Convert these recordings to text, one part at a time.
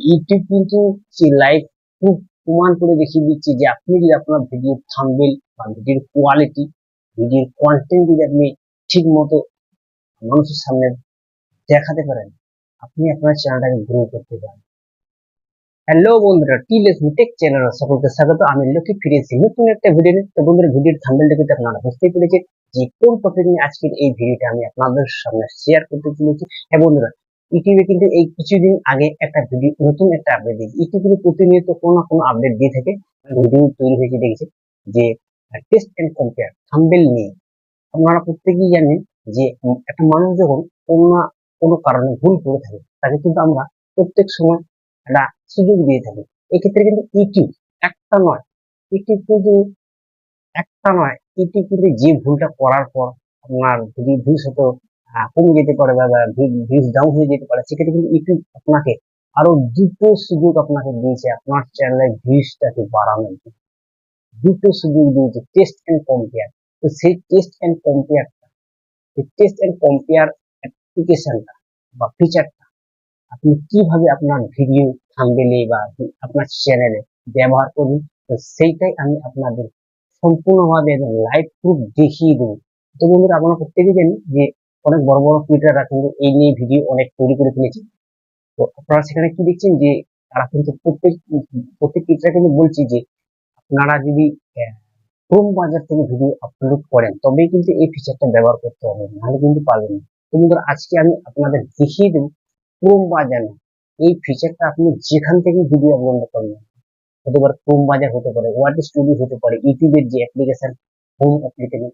YouTube কিন্তু সেই live proof প্রমাণ করে দেখিয়ে দিচ্ছে যে আপনি যদি আপনার ভিডিওর থাম্বনেল বা ভিডিওর কোয়ালিটি, ভিডিওর কন্টেন্ট যদি আপনি ঠিক মতো মানুষের সামনে দেখাতে পারেন, আপনি আপনার চ্যানেলটাকে গ্রো করতে পারেন। হ্যালো বন্ধুরা, টিলেস টেক চ্যানেলে সকলকে স্বাগত। আমি লক্ষ্মী ফিরেছি নতুন একটা ভিডিও নিয়ে। তো বন্ধুরা, ভিডিওর থাম্বনেল দেখে আপনারা বুঝতেই পেরেছেন যে কোন টপিক নিয়ে আজকের এই ভিডিওটা আমি আপনাদের সামনে শেয়ার করতে চলেছি। হ্যাঁ বন্ধুরা, ইউটিউবে কিন্তু এই কিছুদিন আগে একটা ভিডিও, নতুন একটা আপডেট দিয়েছে। ইউটিউব কিন্তু প্রতিনিয়ত কোনো না কোনো আপডেট দিয়ে থাকে। ভিডিও তৈরি হয়েছে দেখেছি যে টেস্ট এন্ড কম্পেয়ার থাম্বনেল নিয়ে। আপনারা প্রত্যেকেই জানেন যে একটা মানুষ যখন কোনো না কোনো কারণে ভুল করে থাকে, তাকে কিন্তু আমরা প্রত্যেক সময় একটা সুযোগ দিয়ে থাকি। এক্ষেত্রে কিন্তু ইউটিউব একটা নয়, ইউটিউব কিন্তু একটা নয়, ইউটিউব কিন্তু যে ভুলটা করার পর আপনার যদি ভিউজ হয়তো কমে যেতে পারে বা ভিউজ ডাউন হয়ে যেতে পারে, সেক্ষেত্রে কিন্তু ইউটিউব আপনাকে আরো দুটো সুযোগ আপনাকে দিয়েছে আপনার চ্যানেলের ভিউজটাকে বাড়ানোর জন্য। দুটো সুযোগ দিয়েছে, টেস্ট এন্ড কম্পেয়ার। তো সেই test and compare, test and compare অ্যাপ্লিকেশনটা বা ফিচারটা আপনি কিভাবে আপনার ভিডিও থাম্বনেলে বা আপনার চ্যানেলে ব্যবহার করবেন, তো সেইটাই আমি আপনাদের সম্পূর্ণভাবে লাইভ প্রুফ দেখিয়ে দেবো। তো বন্ধুরা, আপনারা প্রত্যেকেই জানেন যে অনেক বড় বড় ক্রিয়েটাররা কিন্তু এই নিয়ে ভিডিও অনেক তৈরি করে ফেলেছে। তো আপনারা সেখানে কি দেখছেন যে তারা কিন্তু প্রত্যেক প্রত্যেক ক্রিয়েটার কিন্তু বলছি যে আপনারা যদি ক্রোম বাজার থেকে ভিডিও আপলোড করেন তবেই কিন্তু এই ফিচারটা ব্যবহার করতে হবে, নাহলে কিন্তু পারবেন না। তো বন্ধুরা, আজকে আমি আপনাদের দেখিয়ে দেবো ক্রোম বাজারে এই ফিচারটা আপনি যেখান থেকে ভিডিও আপলোড করবেন। হতে পারে ক্রোম বাজার, হতে পারে ওয়ার্ড স্টুডিও, হতে পারে ইউটিউবের যে অ্যাপ্লিকেশন, হোম অ্যাপ্লিকেশন,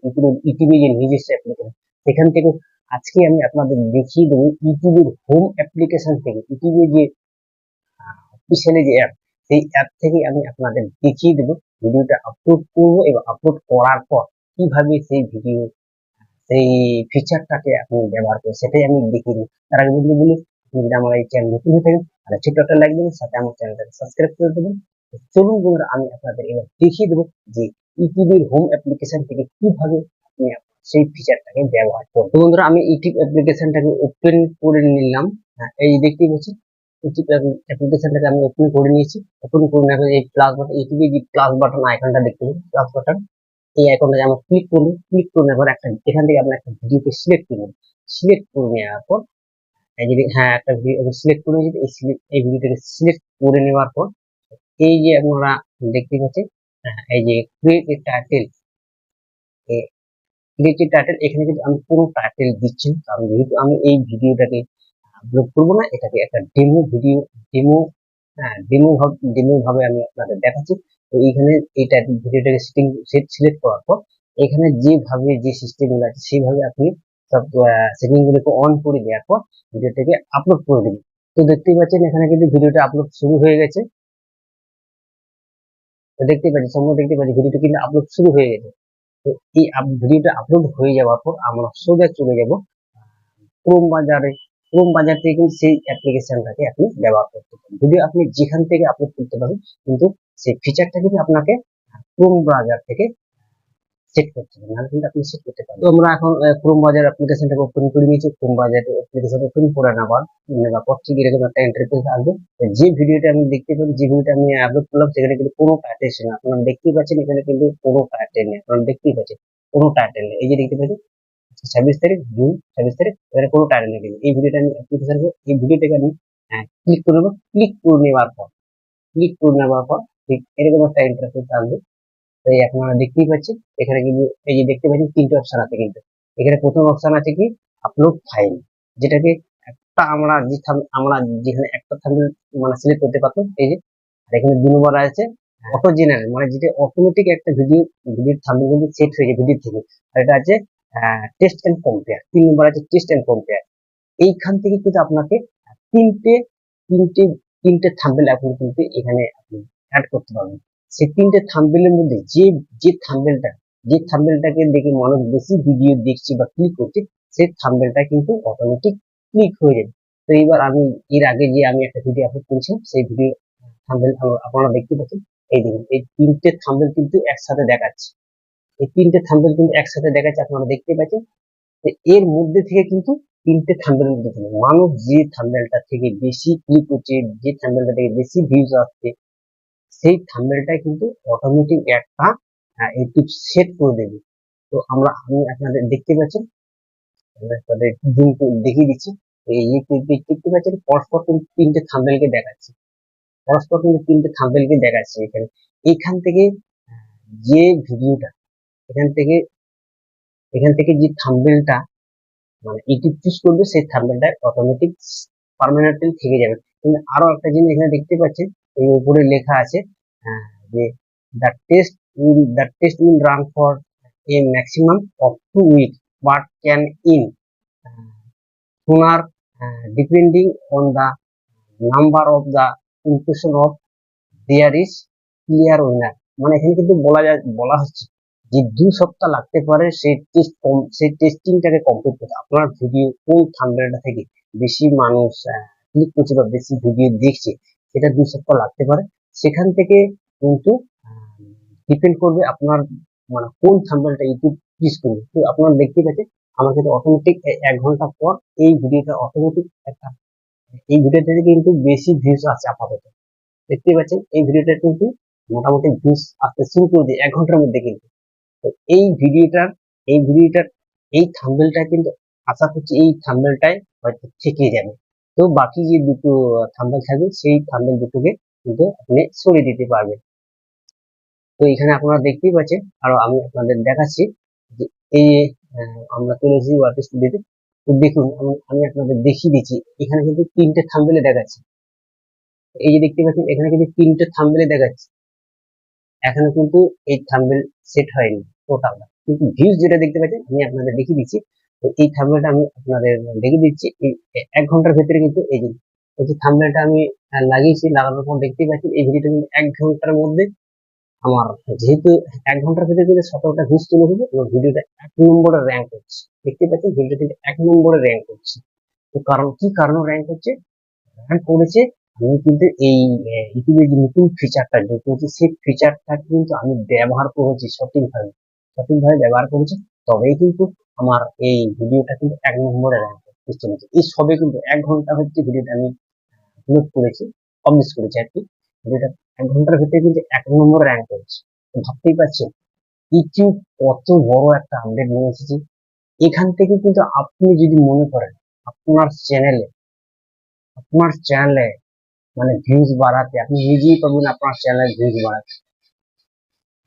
ইউটিউবের যে নিজস্ব অ্যাপ্লিকেশন, সেখান থেকে আজকে আমি আপনাদের দেখিয়ে দেবো ইউটিউবের হোম অ্যাপ্লিকেশন থেকে, ইউটিউবের যে অফিসিয়ালি যে অ্যাপ, সেই অ্যাপ থেকে আমি আপনাদের দেখিয়ে দেবো ভিডিওটা আপলোড করবো এবং আপলোড করার পর কিভাবে সেই ভিডিও, সেই ফিচারটাকে আপনি ব্যবহার করবেন, সেটাই আমি দেখিয়ে দিই। তার আগে বন্ধু বলি, আপনি যদি আমার এই চ্যানেল নতুন হয়ে থাকেন তাহলে ছোট্ট একটা লাইক দেবেন, সাথে আমার চ্যানেলটাকে সাবস্ক্রাইব করে দেবেন। চলুন বন্ধুরা, আমি আপনাদের এবার দেখিয়ে দেবো যে ইউটিউবের হোম অ্যাপ্লিকেশন থেকে কিভাবে আপনি সেই ফিচারটাকে ব্যবহার করবেন। তো বন্ধুরা, আমি ইউটিউব অ্যাপ্লিকেশনটাকে ওপেন করে নিলাম। এই দেখতেই পাচ্ছেন ইউটিউব অ্যাপ্লিকেশনটাকে আমি ওপেন করে নিয়েছি। ওপেন করে নেওয়ার এই প্লাস বাটন, ইউটিউবে যে প্লাস বাটন আইকনটা দেখতে পাচ্ছেন, প্লাস বাটন, এই আইকনটা আমরা ক্লিক করবো। ক্লিক করে নেওয়ার পর একটা এখান থেকে আমরা একটা ভিডিওকে সিলেক্ট করবো। সিলেক্ট করে নেওয়ার পর এই যদি একটা ভিডিও সিলেক্ট করে নিয়েছি, এই ভিডিওটাকে সিলেক্ট করে নেওয়ার পর এই যে আপনারা দেখতে পাচ্ছেন, এই যে create a title, create a title, এখানে কিন্তু আমি কোনো টাইটেল দিচ্ছি না, কারণ যেহেতু আমি এই ভিডিওটাকে আপলোড করবো না, এটাকে একটা ডেমো ভিডিও, ডেমো, ডেমো ভাবে আমি আপনাদের দেখাচ্ছি। তো এইখানে এই টাইটেল ভিডিওটাকে সিলেক্ট করার পর এখানে যেভাবে যে সিস্টেম গুলো আছে সেইভাবে আপনি সব সেটিং গুলোকে অন করে দেওয়ার পর ভিডিওটাকে আপলোড করে দিন। তো দেখতেই পাচ্ছেন এখানে কিন্তু ভিডিওটা আপলোড শুরু হয়ে গেছে। তো দেখতেই পাচ্ছি, সম্ভবত দেখতে পাচ্ছি ভিডিওটা কিন্তু আপলোড শুরু হয়ে গেছে। তো এই ভিডিওটা আপলোড হয়ে যাওয়ার পর আমরা সোজা চলে যাব ক্রোম বাজারে। ক্রোম বাজার থেকে কিন্তু সেই অ্যাপ্লিকেশনটাকে আপনি ব্যবহার করতে পারেন। যদি আপনি যেখান থেকে আপলোড করতে পারেন, কিন্তু সেই ফিচারটা কিন্তু আপনাকে ক্রোম ব্রাউজার থেকে সেট করতে হবে, নাহলে কিন্তু আপনি সেট করতে পারবেন। তো আমরা এখন ক্রোম বাজার অ্যাপ্লিকেশনটাকে ওপেন করে নিয়েছি। ক্রোম বাজার অ্যাপ্লিকেশন ওপেন করে নেওয়ার পর ঠিক এরকম একটা ইন্টারফেস আসবে। যে ভিডিওটা আমি দেখতে পাচ্ছি, যে ভিডিওটা আমি আপলোড করলাম, সেখানে কিন্তু কোনো টাইটেল নেই। আপনারা দেখতেই পাচ্ছেন এখানে কিন্তু কোনো টাইটেল নেই। আপনারা দেখতেই পাচ্ছেন কোনো টাইটেল নেই। এই যে দেখতে পাচ্ছেন 26 তারিখ জুন, 26 তারিখ, এখানে কোনো টাইটেল নেই। কিন্তু এই ভিডিওটা আমি অ্যাপ্লিকেশন, এই ভিডিওটাকে আমি ক্লিক করে নেবো। ক্লিক করে নেওয়ার পর ঠিক এরকম একটা ইন্টারফেস আসবে। তো এই আপনারা দেখতেই পাচ্ছেন এখানে কিন্তু এই যে দেখতে পাচ্ছেন তিনটে অপশন আছে। কিন্তু এখানে প্রথম অপশন আছে কি আপলোড ফাইল, যেটাকে একটা আমরা যেখানে একটা থাম্বনেল মানে সিলেক্ট করতে পারতাম, এই যে। আর এখানে 2 নম্বর আছে অটো জেনারেল, মানে যেটা অটোমেটিক একটা ভিডিওর থাম্বনেল কিন্তু সেট হয়ে যায় ভিডিও থেকে। আর এটা আছে টেস্ট এন্ড কম্পেয়ার। 3 নম্বর আছে টেস্ট এন্ড কম্পেয়ার। এইখান থেকে কিন্তু আপনাকে তিনটে তিনটে তিনটে থাম্বনেল আপনি কিন্তু এখানে আপনি অ্যাড করতে পারবেন। সেই তিনটে থাম্বনেলের মধ্যে যে থাম্বনেলটাকে দেখে মানুষ বেশি ভিডিও দেখছে বা ক্লিক করছে, সেই থাম্বনেলটা কিন্তু অটোমেটিক ক্লিক হয়ে যাবে। তো এইবার আমি এর আগে যে আমি একটা ভিডিও আপলোড করেছিলাম, সেই ভিডিও থাম্বনেল আপনারা দেখতে পাচ্ছেন। এই দেখুন এই তিনটে থাম্বনেল কিন্তু একসাথে দেখাচ্ছে, এই তিনটে থাম্বনেল কিন্তু একসাথে দেখাচ্ছে, আপনারা দেখতে পাচ্ছেন। এর মধ্যে থেকে কিন্তু তিনটে থাম্বনেল মধ্যে থাকে। মানুষ যে থাম্বনেলটা থেকে বেশি ক্লিক করছে, যে থাম্বনেলটা থেকে বেশি ভিউজ আসছে, সেই থাম্বনেলটাই কিন্তু অটোমেটিক একটা ইউটিউব সেট করে দেবে। তো আমি আপনাদের দেখতে পাচ্ছেন, আমরা আপনাদের জুম করে দেখিয়ে দিচ্ছি। এই দেখতে পাচ্ছেন পরস্পর কিন্তু তিনটে থাম্বনেলকে দেখাচ্ছে, পরস্পর কিন্তু তিনটে থাম্বনেলকে দেখাচ্ছে এখানে। এখান থেকে যে ভিডিওটা, এখান থেকে এখান থেকে যে থাম্বনেলটা মানে ইউটিউব চুজ করবে, সেই থাম্বনেলটা অটোমেটিক পার্মানেন্টলি থেকে যাবে। কিন্তু আরো একটা জিনিস এখানে দেখতে পাচ্ছেন, এই উপরে লেখা আছে যে the test will run for a maximum of 2 week but can in sooner depending on the number of the impression of there is clear winner। মানে এখানে কিন্তু বলা হচ্ছে যে 2 সপ্তাহ লাগতে পারে সেই টেস্টিংটাকে কমপ্লিট করতে। আপনার ভিডিও কোন থাম্বনেলটা থেকে বেশি মানুষ ক্লিক করছে বা বেশি ভিডিও দেখছে, সেটা 2 সপ্তাহ লাগতে পারে। সেখান থেকে কিন্তু ডিপেন্ড করবে আপনার মানে কোন থাম্বনেলটা ইউটিউব চুজ করবে। তো আপনারা দেখতে পাচ্ছেন আমার কিন্তু অটোমেটিক 1 ঘন্টা পর এই ভিডিওটা অটোমেটিক একটা, এই ভিডিওটাতে কিন্তু বেশি ভিউজ আছে আপাতত। দেখতে পাচ্ছেন এই ভিডিওটা কিন্তু মোটামুটি ভিউজ আসতে শুরু করে দিয়ে 1 ঘন্টার মধ্যে কিন্তু। তো এই ভিডিওটার এই থাম্বনেলটা কিন্তু আশা করছি এই থাম্বনেলটাই হয়তো থেকে যাবে। তো বাকি যে দুটো থাম্বনেল থাকবে, সেই থাম্বনেল দুটোকে কিন্তু আপনি সরিয়ে দিতে পারবেন। তো এখানে আপনারা দেখতেই পাচ্ছেন, আর আমি আপনাদের দেখাচ্ছি যে এই আমরা চলে এসেছি ওয়ার্ড স্টুডিওতে। তো দেখুন আমি আপনাদের দেখিয়ে দিচ্ছি, এখানে কিন্তু তিনটে থাম্বনেলে দেখাচ্ছে। এই যে দেখতে পাচ্ছেন এখানে কিন্তু তিনটে থাম্বনেলে দেখাচ্ছে, এখনো কিন্তু এই থাম্বনেল সেট হয়নি টোটাল, কিন্তু ভিউজ যেটা দেখতে পাচ্ছেন আমি আপনাদের দেখিয়ে দিচ্ছি। তো এই থাম্বনেলটা আমি আপনাদের দেখিয়ে দিচ্ছি, এই 1 ঘন্টার ভেতরে কিন্তু এই যে থাম্বনেলটা আমি লাগিয়েছি, লাগানোর পর দেখতে পাচ্ছি এই ভিডিওটা কিন্তু 1 ঘন্টার মধ্যে আমার, যেহেতু 1 ঘন্টার ভিতরে কিন্তু 17টা ভিউজ চলে এসেছে এবং ভিডিওটা 1 নম্বরে র্যাঙ্ক করছে। দেখতে পাচ্ছেন ভিডিওটা কিন্তু 1 নম্বরে র্যাঙ্ক করছে। তো কি কারণে র্যাঙ্ক করছে? র্যাঙ্ক করেছে আমি কিন্তু এই ইউটিউবের যে নতুন ফিচারটা যোগ করেছি, সেই ফিচারটা কিন্তু আমি ব্যবহার করেছি সঠিকভাবে ব্যবহার করেছি, তবেই কিন্তু আমার এই ভিডিওটা কিন্তু 1 নম্বরে র্যাঙ্ক করতে চলেছে। এই সবে কিন্তু 1 ঘন্টা হচ্ছে ভিডিওটা আমি আপলোড করেছি, পাবলিশ করেছি আর কি। ভিডিওটা 1 ঘন্টার ভিতরে কিন্তু 1 নম্বরে র্যাঙ্ক করেছে। ভাবতেই পারছেন ইউটিউব কত বড় একটা আপডেট নিয়ে এসেছে। এখান থেকে কিন্তু আপনি যদি মনে করেন আপনার চ্যানেলে মানে ভিউজ বাড়াতে, আপনি নিজেই পাবেন আপনার চ্যানেলে ভিউজ বাড়াতে,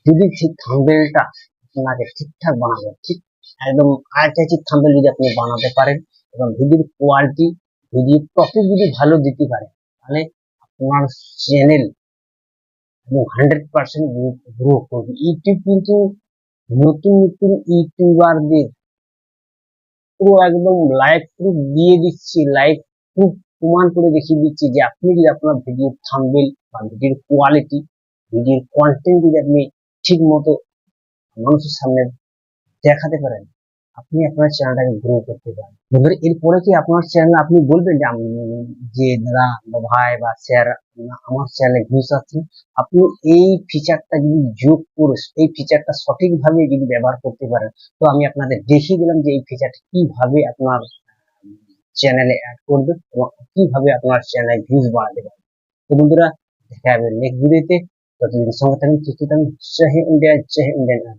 যদি ঠিক থাম্বনেলটা আপনাকে ঠিকঠাক বানাবেন, ঠিক একদম আইটেটিক থাম্বনেল যদি আপনি বানাতে পারেন এবং ভিডিওর কোয়ালিটি, ভিডিও টপিক যদি ভালো দিতে পারেন, তাহলে আপনার চ্যানেল এবং 100% গ্রো করবে। ইউটিউব কিন্তু নতুন ইউটিউবারদের পুরো একদম লাইভ প্রুফ দিয়ে দিচ্ছি, লাইভ প্রুফ প্রমাণ করে দেখিয়ে দিচ্ছি যে আপনি যদি আপনার ভিডিওর থাম্বনেল বা ভিডিওর কোয়ালিটি, ভিডিওর কন্টেন্ট যদি আপনি ঠিক মতো মানুষের সামনে দেখাতে পারেন, আপনি আপনার চ্যানেলটাকে গ্রো করতে পারেন। বন্ধুরা, এরপরে কি আপনার চ্যানেল আপনি বলবেন যে দাদা বা ভাই বা স্যার আমার চ্যানেলে ভিউজ আসছে না, আপনি এই ফিচারটা যদি যোগ করে এই ফিচারটা সঠিকভাবে যদি ব্যবহার করতে পারেন, তো আমি আপনাদের দেখিয়ে দিলাম যে এই ফিচারটা কিভাবে আপনার চ্যানেলে অ্যাড করবে এবং কিভাবে আপনার চ্যানেলে ভিউজ বাড়াতে পারবে। তো বন্ধুরা, দেখা যাবে নেক্সট ভিডিওতে। ততদিন সঙ্গে থাকুন, সুস্থ থাকুন। জয় হিন্দ ইন্ডিয়া, জয় হিন্দ ইন্ডিয়া।